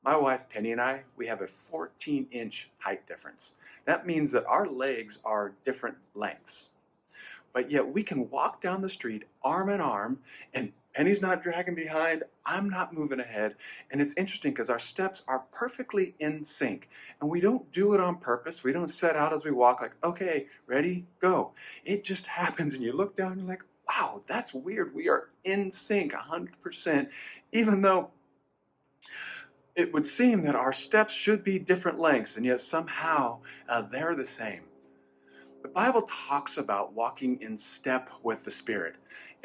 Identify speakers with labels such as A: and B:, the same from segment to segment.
A: My wife Penny and I, we have a 14-inch height difference. That means that our legs are different lengths. But yet we can walk down the street arm in arm, and Penny's not dragging behind, I'm not moving ahead. And it's interesting because our steps are perfectly in sync. And we don't do it on purpose. We don't set out as we walk like, okay, ready, go. It just happens, and you look down and you're like, wow, that's weird. We are in sync 100%, even though it would seem that our steps should be different lengths, and yet somehow they're the same. The Bible talks about walking in step with the Spirit.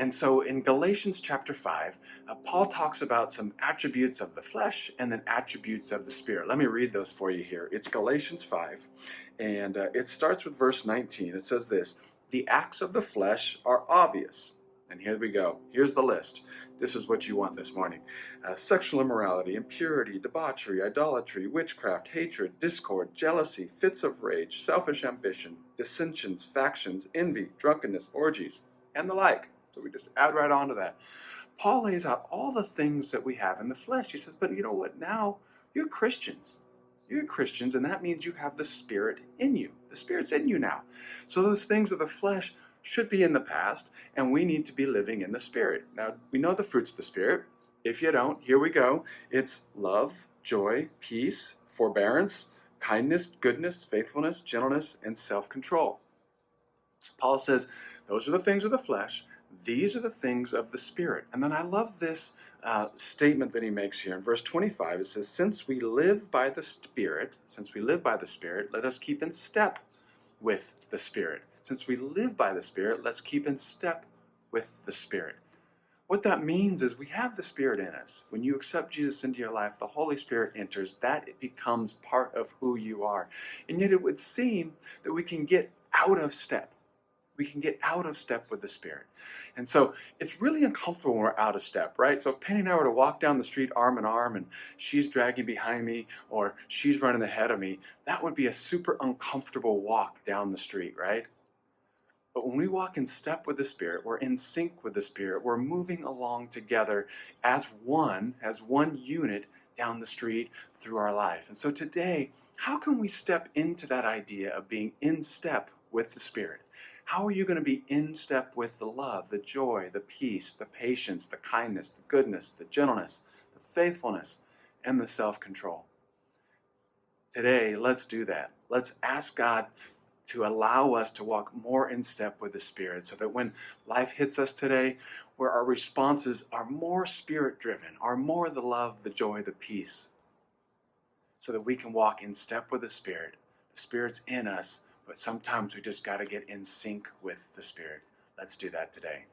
A: And so in Galatians chapter 5, Paul talks about some attributes of the flesh and then attributes of the Spirit. Let me read those for you here. It's Galatians 5, and it starts with verse 19. It says this: "The acts of the flesh are obvious." And here we go. Here's the list. This is what you want this morning. Sexual immorality, impurity, debauchery, idolatry, witchcraft, hatred, discord, jealousy, fits of rage, selfish ambition, dissensions, factions, envy, drunkenness, orgies, and the like. So we just add right on to that. Paul lays out all the things that we have in the flesh. He says, but you know what? Now you're Christians. You're Christians, and that means you have the Spirit in you. The Spirit's in you now. So those things of the flesh should be in the past, and we need to be living in the Spirit. Now, we know the fruits of the Spirit. If you don't, here we go. It's love, joy, peace, forbearance, kindness, goodness, faithfulness, gentleness, and self-control. Paul says, those are the things of the flesh. These are the things of the Spirit. And then I love this statement that he makes here in verse 25. It says, since we live by the Spirit, let us keep in step with the Spirit. Since we live by the Spirit, let's keep in step with the Spirit. What that means is we have the Spirit in us. When you accept Jesus into your life, the Holy Spirit enters. That it becomes part of who you are. And yet it would seem that we can get out of step. We can get out of step with the Spirit. And so it's really uncomfortable when we're out of step, right? So if Penny and I were to walk down the street arm in arm and she's dragging behind me or she's running ahead of me, that would be a super uncomfortable walk down the street, right? But when we walk in step with the Spirit, we're in sync with the Spirit, we're moving along together as one unit down the street through our life. And so today, how can we step into that idea of being in step with the Spirit? How are you going to be in step with the love, the joy, the peace, the patience, the kindness, the goodness, the gentleness, the faithfulness, and the self-control? Today, let's do that. Let's ask God to allow us to walk more in step with the Spirit so that when life hits us today, where our responses are more Spirit-driven, are more the love, the joy, the peace, so that we can walk in step with the Spirit. The Spirit's in us, but sometimes we just got to get in sync with the Spirit. Let's do that today.